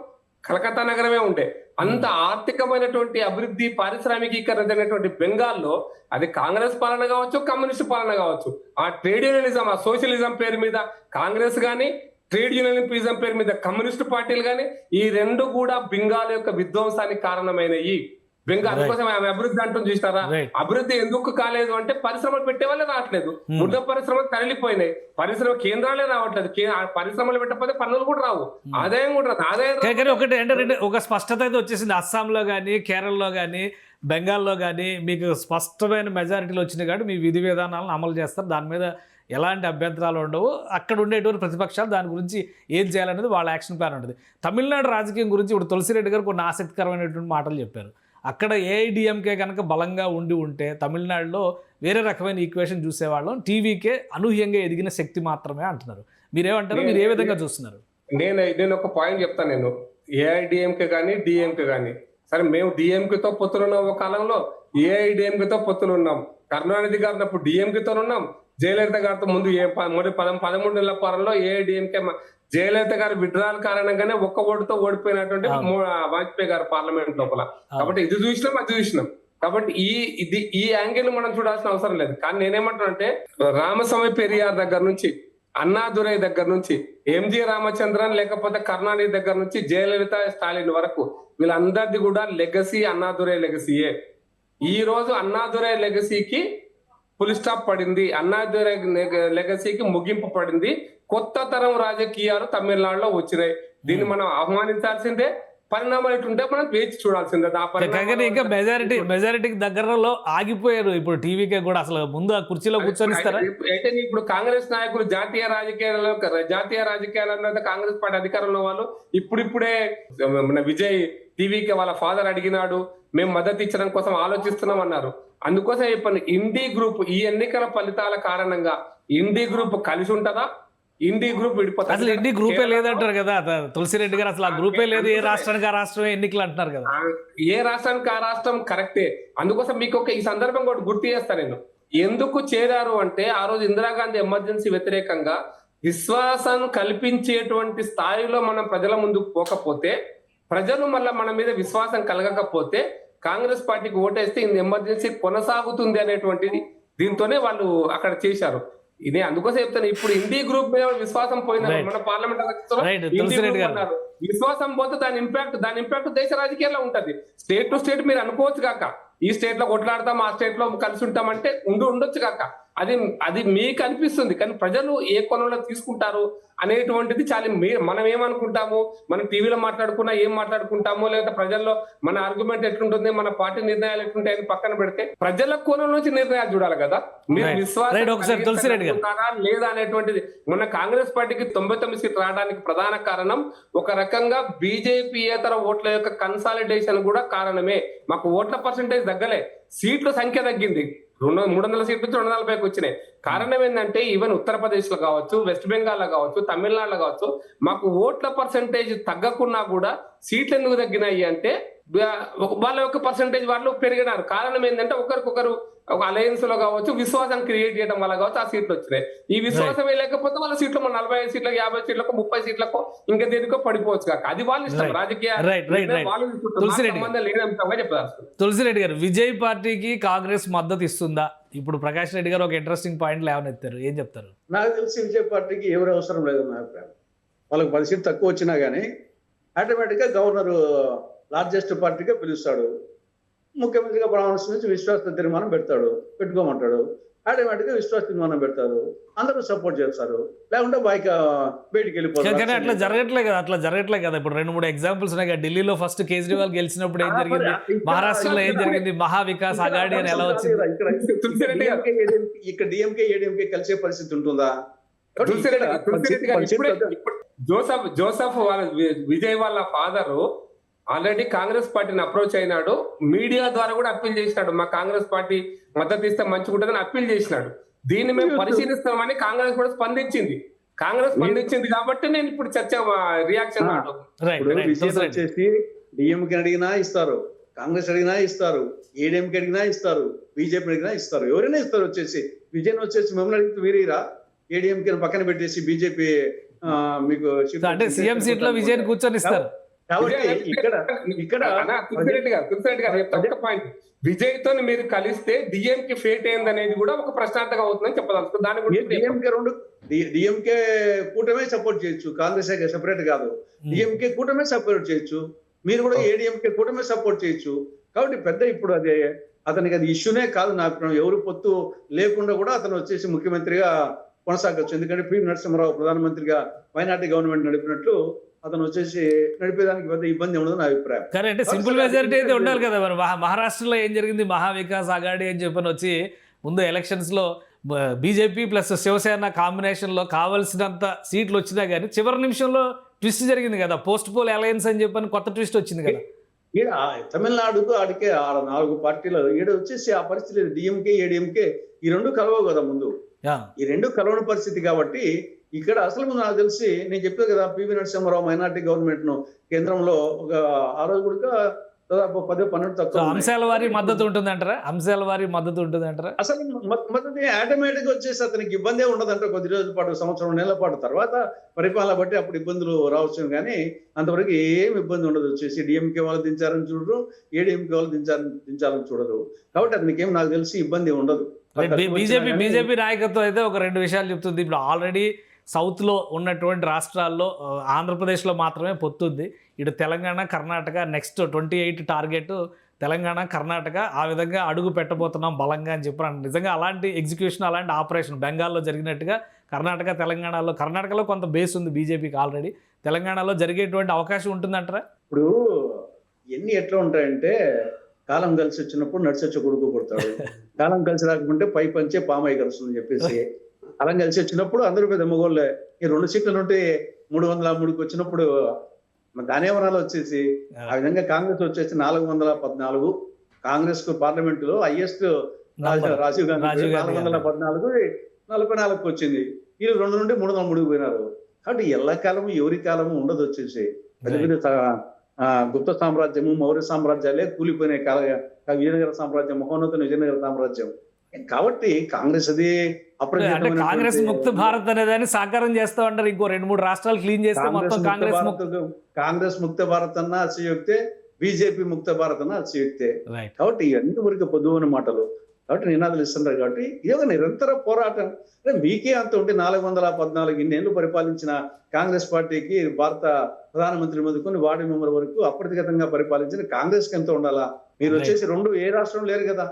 కలకత్తా నగరమే ఉండే. అంత ఆర్థికమైనటువంటి అభివృద్ధి, పారిశ్రామికీకరణ జరిగినటువంటి బెంగాల్లో అది కాంగ్రెస్ పాలన కావచ్చు, కమ్యూనిస్ట్ పాలన కావచ్చు, ఆ ట్రేడ్ యూనియనిజం, ఆ సోషలిజం పేరు మీద కాంగ్రెస్ గాని, ట్రేడ్ యూనియనిజం పేరు మీద కమ్యూనిస్ట్ పార్టీలు గాని, ఈ రెండు కూడా బెంగాల్ యొక్క విధ్వంసానికి కారణమైనవి. బెంగాల్ అందుకోసం ఆమె అభివృద్ధి అంటుంది చూస్తారా, అభివృద్ధి ఎందుకు కాలేదు అంటే పరిశ్రమలు పెట్టే వాళ్ళే రావట్లేదు, ముద్ద పరిశ్రమలు తరలిపోయినాయి, పరిశ్రమ కేంద్రాలే రావట్లేదు, పరిశ్రమలు పెట్టకపోతే పన్నులు కూడా రావు, ఆదాయం కూడా రాదు. ఆదాయం ఒకటి అంటే ఒక స్పష్టత అయితే వచ్చేసింది. అస్సాంలో కానీ, కేరళలో కానీ, బెంగాల్లో కానీ మీకు స్పష్టమైన మెజారిటీలు వచ్చినాయి కాబట్టి మీ విధి విధానాలను అమలు చేస్తారు, దాని మీద ఎలాంటి అభ్యంతరాలు ఉండవు. అక్కడ ఉండేటువంటి ప్రతిపక్షాలు దాని గురించి ఏం చేయాలనేది వాళ్ళ యాక్షన్ ప్లాన్ ఉంటుంది. తమిళనాడు రాజకీయం గురించి ఇప్పుడు తులసిరెడ్డి గారు కొన్ని ఆసక్తికరమైనటువంటి మాటలు చెప్పారు. అక్కడ ఏఐడిఎంకే కనుక బలంగా ఉంటే తమిళనాడులో వేరే రకమైన ఈక్వేషన్ చూసేవాళ్ళం, టీవీకే అనూహ్యంగా ఎదిగిన శక్తి మాత్రమే అంటున్నారు. మీరేమంటారు, మీరు ఏ విధంగా చూస్తున్నారు? నేను ఒక పాయింట్ చెప్తాను. నేను ఏఐడిఎంకే కానీ డిఎంకే కానీ, సరే మేము డిఎంకేతో పొత్తులున్నాం, ఒక కాలంలో ఏఐడిఎంకేతో పొత్తులున్నాం, కరుణానిధి గారు అప్పుడు డిఎంకేతో ఉన్నాం, జయలలిత గారితో ముందు 13 నెలల పాలనలో ఏఐడిఎంకే జయలలిత గారి విడ్రాల్ కారణంగానే ఒక్క ఓటుతో ఓడిపోయినటువంటి వాజ్పేయి గారు పార్లమెంట్ లోపల. కాబట్టి ఇది చూసినాం, అది చూసినాం. కాబట్టి ఈ యాంగిల్ మనం చూడాల్సిన అవసరం లేదు. కానీ నేనేమంటానంటే రామస్వామి పెరియార్ దగ్గర నుంచి, అన్నాదురై దగ్గర నుంచి, ఎంజి రామచంద్రన్ లేకపోతే కరుణానిధి దగ్గర నుంచి జయలలిత, స్టాలిన్ వరకు వీళ్ళందరిది కూడా లెగసీ అన్నాదురై లెగసీయే. ఈ రోజు అన్నాదురై లెగసీకి ఫుల్ స్టాప్ పడింది, అన్నాదురై లెగసీకి ముగింపు పడింది. కొత్త తరం రాజకీయాలు తమిళనాడులో వచ్చినాయి. దీన్ని మనం ఆహ్వానించాల్సిందే, పరిణామాలు ఎటుంటే మనం వేచి చూడాల్సిందే. ఇంకా మెజారిటీకి దగ్గరలో ఆగిపోయారు ఇప్పుడు టీవీకే కూడా. అసలు ముందు ఆ కుర్చీలో కూర్చొనిస్తారా? అయితే ఇప్పుడు కాంగ్రెస్ నాయకులు జాతీయ రాజకీయాలలో కాంగ్రెస్ పార్టీ అధికారంలో వాళ్ళు ఇప్పుడిప్పుడే మన విజయ్ టీవీకి వాళ్ళ ఫాదర్ అడిగినాడు, మేము మద్దతు ఇచ్చడం కోసం ఆలోచిస్తున్నాం అన్నారు. అందుకోసం చెప్పండి, ఇండి గ్రూప్ ఈ ఎన్నికల ఫలితాల కారణంగా ఇండి గ్రూప్ కలిసి ఉంటుందా, ఇండి గ్రూప్ విడిపోతుంది? అసలు ఇండి గ్రూపే లేదంటారు కదా తులసిరెడ్డి గారు, అసలు ఆ గ్రూపే లేదు, ఏ రాష్ట్రానికి ఆ రాష్ట్రమే ఎన్నికలు అంటున్నారు కదా. ఏ రాష్ట్రానికి ఆ రాష్ట్రం కరెక్టే. అందుకోసం మీకు ఈ సందర్భం కూడా గుర్తు చేస్తాను నేను. ఎందుకు చేరారు అంటే, ఆ రోజు ఇందిరాగాంధీ ఎమర్జెన్సీ వ్యతిరేకంగా విశ్వాసం కల్పించేటువంటి స్థాయిలో మనం ప్రజల ముందుకు పోకపోతే, ప్రజలు మళ్ళీ మన మీద విశ్వాసం కలగకపోతే కాంగ్రెస్ పార్టీకి ఓటేస్తే ఇది ఎమర్జెన్సీ కొనసాగుతుంది అనేటువంటిది దీంతోనే వాళ్ళు అక్కడ చేశారు. ఇది అందుకోసం చెప్తాను, ఇప్పుడు ఇండి గ్రూప్ మీద విశ్వాసం పోయినారు. Right. మన పార్లమెంట్ Right. తులసిరెడ్డి గారు. అన్నారు, విశ్వాసం పోతే దాని ఇంపాక్ట్ దేశ రాజకీయాల్లో ఉంటది. స్టేట్ టు స్టేట్ మీరు అనుకోవచ్చు కాక, ఈ స్టేట్ లో కొట్లాడతాం, ఆ స్టేట్ లో కలిసి ఉంటాం అంటే ఉండొచ్చు కాక, అది మీకు అనిపిస్తుంది. కానీ ప్రజలు ఏ కోణంలో తీసుకుంటారు అనేటువంటిది చాలా మనం ఏమనుకుంటాము, మనం టీవీలో మాట్లాడుకున్నా ఏం మాట్లాడుకుంటామో, లేదా ప్రజల్లో మన ఆర్గ్యుమెంట్ ఎట్లుంటుంది, మన పార్టీ నిర్ణయాలు ఎట్లుంటాయని పక్కన పెడితే ప్రజల కోణం నుంచి నిర్ణయాలు చూడాలి కదా. మీరు Right. విశ్వాసం ఒకసారి తులసిరెడ్డి గారు. కలిగిస్తారా లేదా అనేటువంటిది. మన కాంగ్రెస్ పార్టీకి 99 సీట్లు రావడానికి ప్రధాన కారణం ఒక రకంగా బీజేపీయేతర ఓట్ల యొక్క కన్సాలిడేషన్ కూడా కారణమే. మాకు ఓట్ల పర్సెంటేజ్ తగ్గలే, సీట్ల సంఖ్య తగ్గింది. 300 సీట్ల నుంచి 240కి వచ్చినాయి. కారణం ఏంటంటే ఈవెన్ ఉత్తరప్రదేశ్ లో కావచ్చు, వెస్ట్ బెంగాల్ లో కావచ్చు, తమిళనాడులో కావచ్చు, మాకు ఓట్ల పర్సెంటేజ్ తగ్గకున్నా కూడా సీట్లు ఎందుకు తగ్గినాయి అంటే వాళ్ళ యొక్క పర్సెంటేజ్ వాళ్ళు పెరిగినారు. కారణం ఏంటంటే ఒకరికొకరు ఒక అలయన్స్ లో కావచ్చు, విశ్వాసం క్రియేట్ చేయడం వల్ల కావచ్చు ఆ సీట్లు వచ్చినాయి. ఈ విశ్వాసమే లేకపోతే వాళ్ళ సీట్లు 45 సీట్లకు, 50 సీట్లకు, 30 సీట్లకు ఇంకా దేనికో పడిపోవచ్చు కాక. అది వాళ్ళ ఇష్టం, రాజకీయ సంబంధం లేని అంశంగా చెప్పారు. తులసిరెడ్డి గారు, విజయ్ పార్టీకి కాంగ్రెస్ మద్దతు ఇస్తుందా? ఇప్పుడు ప్రకాష్ రెడ్డి గారు ఒక ఇంట్రెస్టింగ్ పాయింట్ లేవనెత్తారు, ఏం చెప్తారు? నాకు తెలిసి విజయ్ పార్టీకి ఎవరు అవసరం లేదు నా అభిప్రాయం. వాళ్ళకి 10 సీట్లు తక్కువ వచ్చినా కానీ ఆటోమేటిక్గా గవర్నర్ లార్జెస్ట్ పార్టీగా పిలుస్తాడు, ముఖ్యమంత్రిగా ప్రమాణ నుంచి విశ్వాస తీర్మానం పెట్టుకోమంటాడు, ఆటోమేటిక్గా విశ్వాస తీర్మానం పెడతారు, అందరూ సపోర్ట్ చేస్తారు, లేకుంటే బయటికి వెళ్ళిపోతారు. కానీ అట్లా జరగట్లే కదా. ఇప్పుడు 2-3 ఎగ్జాంపుల్స్ ఉన్నాయి కదా. ఢిల్లీలో ఫస్ట్ కేజ్రీవాల్ గెలిచినప్పుడు ఏం జరిగింది, మహారాష్ట్రలో ఏం జరిగింది, మహా వికాస్ అఘాడి అని ఎలా వచ్చింది? ఇక్కడ డిఎంకే ఏడీఎంకే కలిసే పరిస్థితి ఉంటుందా? జోసఫ్ వాళ్ళ విజయ్ వాళ్ళ ఫాదరు ఆల్రెడీ కాంగ్రెస్ పార్టీని అప్రోచ్ అయినాడు, మీడియా ద్వారా కూడా అప్పీల్ చేసినాడు, మా కాంగ్రెస్ పార్టీ మద్దతు ఇస్తే మంచిగుంటుందని అప్పీల్ చేసినాడు. దీన్ని మేము పరిశీలిస్తామని కాంగ్రెస్ కూడా స్పందించింది కాబట్టి నేను ఇప్పుడు చర్చ రియాక్షన్ వచ్చేసి డిఎంకే అడిగినా ఇస్తారు, కాంగ్రెస్ అడిగినా ఇస్తారు, ఏడీఎంకే అడిగినా ఇస్తారు, బీజేపీ అడిగినా ఇస్తారు, ఎవరైనా ఇస్తారు. విజయ్ వచ్చేసి మిమ్మల్ని అడిగితే వీరీరా, ఏడీఎంకే పక్కన పెట్టేసి బీజేపీ మీకు అంటే సీఎం సీట్ లో విజయ్ కూర్చొని ఇస్తారు. విజయ్ తో మీరు కలిస్తే డిఎంకే ఫేట్ ఏంది అనేది కూడా ఒక ప్రశ్నార్థకం అవుతుందని చెప్పదలుచుకో. దాని గురించి డిఎంకే కూటమే సపోర్ట్ చేయొచ్చు, కాంగ్రెస్ సెపరేట్ కాదు. డిఎంకే కూటమే సపోర్ట్ చేయొచ్చు, మీరు కూడా ఏడీఎంకే కూటమే సపోర్ట్ చేయొచ్చు. కాబట్టి పెద్ద ఇప్పుడు అతనికి అది ఇష్యూనే కాదు నా అభిప్రాయం. ఎవరు పొత్తు లేకుండా కూడా అతను వచ్చేసి ముఖ్యమంత్రిగా కొనసాగచ్చు. ఎందుకంటే పివి నరసింహారావు ప్రధానమంత్రిగా మైనార్టీ గవర్నమెంట్ నడిపినట్లు అతను వచ్చేసి నడిపేదానికి పెద్ద ఇబ్బంది ఉండదు నా అభిప్రాయం. కానీ అంటే సింపుల్ మెజారిటీ అయితే ఉండాలి కదా. మరి మహారాష్ట్రలో ఏం జరిగింది, మహా వికాస్ అఘాడి అని చెప్పని వచ్చి ముందు ఎలక్షన్స్ లో బీజేపీ ప్లస్ శివసేన కాంబినేషన్ లో కావాల్సినంత సీట్లు వచ్చినా కానీ చివరి నిమిషంలో ట్విస్ట్ జరిగింది కదా, పోస్ట్ పోల్ అలయన్స్ అని చెప్పని కొత్త ట్విస్ట్ వచ్చింది కదా. తమిళనాడుకు ఆడికే 4 పార్టీలు వచ్చేసి ఆ పరిస్థితి డిఎంకే ఏడీఎంకే ఈ రెండు కలవవు కదా ముందు, ఈ రెండు కలవని పరిస్థితి. కాబట్టి ఇక్కడ అసలు ముందు నాకు తెలిసి నేను చెప్పాను కదా, పివి నరసింహారావు మైనార్టీ గవర్నమెంట్ ను కేంద్రంలో ఒక ఆ రోజు కూడా దాదాపు 10-12 తక్కువ అంశాల వారి మద్దతు ఉంటుందంటారా? అసలు మద్దతు ఆటోమేటిక్ వచ్చేసి అతనికి ఇబ్బంది ఉండదంట. కొద్ది రోజుల పాటు, సంవత్సరం నెలల పాటు తర్వాత పరిపాలన బట్టి అప్పుడు ఇబ్బందులు రావచ్చు, కానీ అంతవరకు ఏం ఇబ్బంది ఉండదు. వచ్చేసి డిఎంకే వాళ్ళు దించారని చూడరు, ఏడీఎంకే వాళ్ళు దించాలని చూడరు. కాబట్టి అతనికి ఏం నాకు తెలిసి ఇబ్బంది ఉండదు. బీజేపీ నాయకత్వం అయితే ఒక 2 విషయాలు చెప్తుంది. ఇప్పుడు ఆల్రెడీ సౌత్లో ఉన్నటువంటి రాష్ట్రాల్లో ఆంధ్రప్రదేశ్లో మాత్రమే పొత్తుంది. ఇటు తెలంగాణ, కర్ణాటక నెక్స్ట్ 28 టార్గెట్ తెలంగాణ, కర్ణాటక ఆ విధంగా అడుగు పెట్టబోతున్నాం బలంగా అని చెప్పారు. నిజంగా అలాంటి ఎగ్జిక్యూషన్, అలాంటి ఆపరేషన్ బెంగాల్లో జరిగినట్టుగా కర్ణాటకలో కొంత బేస్ ఉంది బీజేపీకి ఆల్రెడీ. తెలంగాణలో జరిగేటువంటి అవకాశం ఉంటుందంటారా? ఇప్పుడు ఎన్ని ఎట్లా ఉంటాయంటే, కాలం కలిసి వచ్చినప్పుడు నడిచొచ్చే కొడుకు పుడతాడు, కాలం కలిసి రాకుంటే పై పంచే పామై కలుస్తుందని చెప్పేసి అలా కలిసి వచ్చినప్పుడు అందరూ పెద్ద మగోళ్ళే. ఈ 2 సీట్లు ఉంటే 303కి వచ్చినప్పుడు దానేవనాలు వచ్చేసి ఆ విధంగా కాంగ్రెస్ వచ్చేసి 414, కాంగ్రెస్ కు పార్లమెంట్ లో హైయెస్ట్ రాజీవ్ గాంధీ 414, 44కి వచ్చింది. వీళ్ళు 2 నుండి 303కి పోయినారు. కాబట్టి ఎల్లకాలము ఎవరి కాలము ఉండదు. వచ్చేసి పెద్ద పెద్ద గుప్త సామ్రాజ్యము, మౌర్య సామ్రాజ్యాలే కూలిపోయినాయి. విజయనగర సామ్రాజ్యం, మహోన్నత విజయనగర సామ్రాజ్యం కాబట్టి కాంగ్రెస్ అది అంటే కాంగ్రెస్ ముక్త భారత్ అనేదాన్ని సాకారం చేస్తా ఉంటారు. ఇంకో 2-3 రాష్ట్రాలు క్లీన్ చేస్తే మొత్తం కాంగ్రెస్ ముక్త భారత్ అన్న అతిశయోక్తే, బీజేపీ ముక్త భారత్ అన్న అతిశయోక్తే. రైట్. కాబట్టి ఇవన్నీ ఊరికి పొద్దున మాటలు. కాబట్టి నినాదాలు ఇస్తున్నారు. కాబట్టి ఇది ఒక నిరంతర పోరాటం. అంటే మీకే అంత ఉంటే 414 ఇన్నేళ్లు పరిపాలించిన కాంగ్రెస్ పార్టీకి భారత ప్రధానమంత్రి మొదలుకొని వార్డు మెంబర్ వరకు అప్రతిగతంగా పరిపాలించిన కాంగ్రెస్ కి ఎంత ఉండాలా? మీరు వచ్చేసి ఏ రాష్ట్రం లేరు కదా,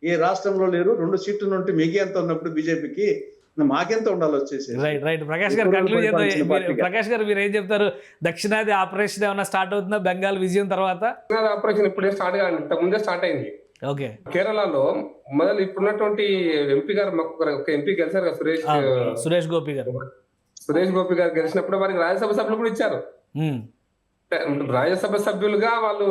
ఏ రాష్ట్రంలో లేరు. 2 సీట్లు నుండి మీకే ఎంత ఉన్నప్పుడు బీజేపీకి మాకెంత ఉండాలి వచ్చేసి. Right right. ప్రకాష్ గారు కంక్లూడ్ చేద్దాం. ప్రకాష్ గారు మీరు ఏం చెప్తారు? దక్షిణాది ఆపరేషన్ ఏమైనా స్టార్ట్ అవుతుందా బెంగాల్ విజయం తర్వాత? ఆపరేషన్ ఇప్పుడే స్టార్ట్ కాదు, ఇంతకు ముందే స్టార్ట్ అయింది. ఓకే. కేరళలో మొదలు ఇప్పుడున్నటువంటి ఎంపీ గారు, మాకు ఒక ఎంపీ గెలిచారు కదా, సురేష్ గోపి గారు గెలిచినప్పుడు వారికి రాజ్యసభ సభ్యులు కూడా ఇచ్చారు. రాజ్యసభ సభ్యులుగా వాళ్ళు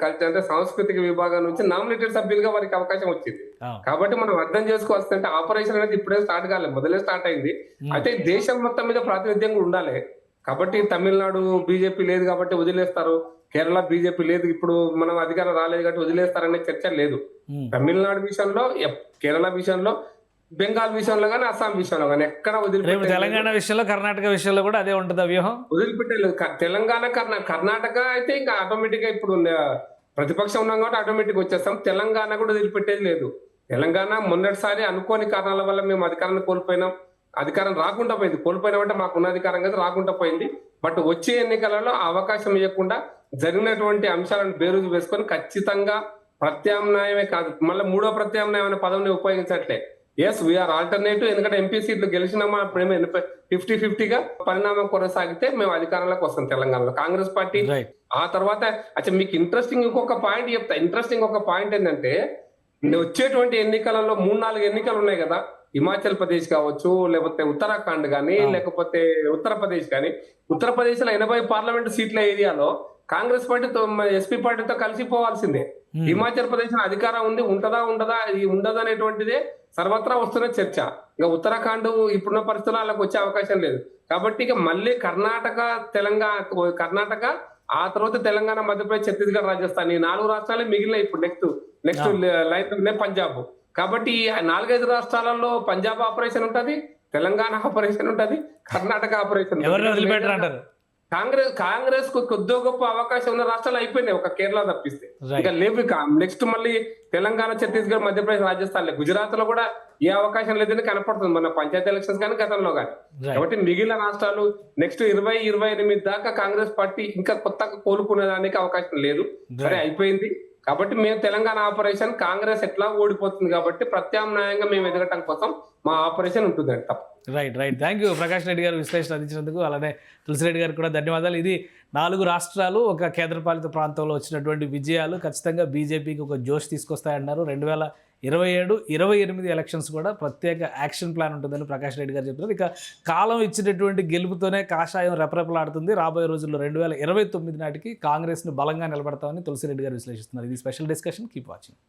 అంటే సాంస్కృతిక విభాగం నుంచి నామినేటెడ్ సభ్యులుగా వారికి అవకాశం వచ్చింది. కాబట్టి మనం అర్థం చేసుకోవాల్సిందంటే ఆపరేషన్ అనేది ఇప్పుడే స్టార్ట్ కాలేదు, మొదలే స్టార్ట్ అయింది. అయితే దేశం మొత్తం మీద ప్రాతినిధ్యం కూడా ఉండాలి. కాబట్టి తమిళనాడు బీజేపీ లేదు కాబట్టి వదిలేస్తారు, కేరళ బీజేపీ లేదు, ఇప్పుడు మనం అధికారం రాలేదు కాబట్టి వదిలేస్తారనే చర్చ లేదు. తమిళనాడు విషయంలో, కేరళ విషయంలో, బెంగాల్ విషయంలో కానీ, అస్సాం విషయంలో కానీ ఎక్కడ వదిలిపెట్టే, తెలంగాణ విషయంలో, కర్ణాటక విషయంలో కూడా అదే ఉంటుంది వ్యూహం. వదిలిపెట్టలేదు. తెలంగాణ, కర్ణాటక అయితే ఇంకా ఆటోమేటిక్ గా ఇప్పుడు ప్రతిపక్షం ఉన్నాం కాబట్టి ఆటోమేటిక్ వచ్చేస్తాం. తెలంగాణ కూడా వదిలిపెట్టేది లేదు. తెలంగాణ మొన్నటిసారి అనుకోని కారణాల వల్ల మేము అధికారాన్ని కోల్పోయినాం. అధికారం రాకుండా పోయింది. కోల్పోయినామంటే మాకున్న అధికారం కదా రాకుండా పోయింది. బట్ వచ్చే ఎన్నికలలో అవకాశం ఇవ్వకుండా జరిగినటువంటి అంశాలను బేరుజు వేసుకొని ఖచ్చితంగా ప్రత్యామ్నాయమే కాదు, మళ్ళీ 3వ ప్రత్యామ్నాయం అనే పదవిని ఉపయోగించట్లే. Yes we are alternative. ఎందుకంటే ఎంపీ సీట్లు గెలిచినామా అప్పుడేమో 50-50గా పరిణామం కొనసాగితే మేము అధికారంలోకి వస్తాం తెలంగాణలో. కాంగ్రెస్ పార్టీ ఆ తర్వాత మీకు ఇంకొక పాయింట్ చెప్తా. ఇంట్రెస్టింగ్ ఒక పాయింట్ ఏంటంటే, వచ్చేటువంటి ఎన్నికలలో 3-4 ఎన్నికలు ఉన్నాయి కదా, హిమాచల్ ప్రదేశ్ కావచ్చు, లేకపోతే ఉత్తరాఖండ్ కానీ, లేకపోతే ఉత్తరప్రదేశ్ కానీ. ఉత్తరప్రదేశ్ లో 80 పార్లమెంట్ సీట్ల ఏరియాలో కాంగ్రెస్ పార్టీతో ఎస్పీ పార్టీతో కలిసిపోవాల్సిందే. హిమాచల్ ప్రదేశ్ లో అధికారం ఉంది, ఉండదా ఉండదు అనేటువంటిదే సర్వత్రా వస్తున్న చర్చ. ఇంకా ఉత్తరాఖండ్ ఇప్పుడున్న పరిస్థితుల్లో వాళ్ళకి వచ్చే అవకాశం లేదు. కాబట్టి ఇక మళ్ళీ కర్ణాటక ఆ తర్వాత తెలంగాణ, మధ్యప్రదేశ్, ఛత్తీస్గఢ్, రాజస్థాన్, ఈ 4 రాష్ట్రాలే మిగిలిన ఇప్పుడు నెక్స్ట్ లైన్ పంజాబ్. కాబట్టి 4-5 రాష్ట్రాలలో పంజాబ్ ఆపరేషన్ ఉంటది, తెలంగాణ ఆపరేషన్ ఉంటది, కర్ణాటక ఆపరేషన్. కాంగ్రెస్ కు కొద్దో గొప్ప అవకాశం ఉన్న రాష్ట్రాలు అయిపోయినాయి, ఒక కేరళ తప్పిస్తే. ఇంకా లేవు. నెక్స్ట్ మళ్ళీ తెలంగాణ, ఛత్తీస్గఢ్, మధ్యప్రదేశ్, రాజస్థాన్, గుజరాత్ లో కూడా ఏ అవకాశం లేదని కనపడుతుంది మన పంచాయతీ ఎలక్షన్స్ కానీ గతంలో కానీ. కాబట్టి మిగిలిన రాష్ట్రాలు నెక్స్ట్ 20-28 దాకా కాంగ్రెస్ పార్టీ ఇంకా కొత్తగా కోలుకునేదానికి అవకాశం లేదు. సరే అయిపోయింది. కాబట్టి మేము తెలంగాణ ఆపరేషన్, కాంగ్రెస్ ఎట్లా ఓడిపోతుంది కాబట్టి ప్రత్యామ్నాయంగా మేము ఎదగటం కోసం మా ఆపరేషన్ ఉంటుందండి తప్ప. Right right. Thank you Prakash Reddy గారు విశ్లేషణ అందించినందుకు. అలానే తులసిరెడ్డి గారికి కూడా ధన్యవాదాలు. ఇది 4 రాష్ట్రాలు, ఒక కేంద్రపాలిత ప్రాంతంలో వచ్చినటువంటి విజయాలు ఖచ్చితంగా బీజేపీకి ఒక జోష్ తీసుకొస్తాయన్నారు. 2027-28 ఎలక్షన్స్ కూడా ప్రత్యేక యాక్షన్ ప్లాన్ ఉంటుందని ప్రకాష్ రెడ్డి గారు చెప్తున్నారు. ఇక కాలం ఇచ్చినటువంటి గెలుపుతోనే కాషాయం రెపరెపలాడుతుంది. రాబోయే రోజుల్లో 2029 నాటికి కాంగ్రెస్ను బలంగా నిలబడతామని తులసిరెడ్డి గారు విశ్లేషిస్తున్నారు. ఇది స్పెషల్ డిస్కషన్. Keep watching.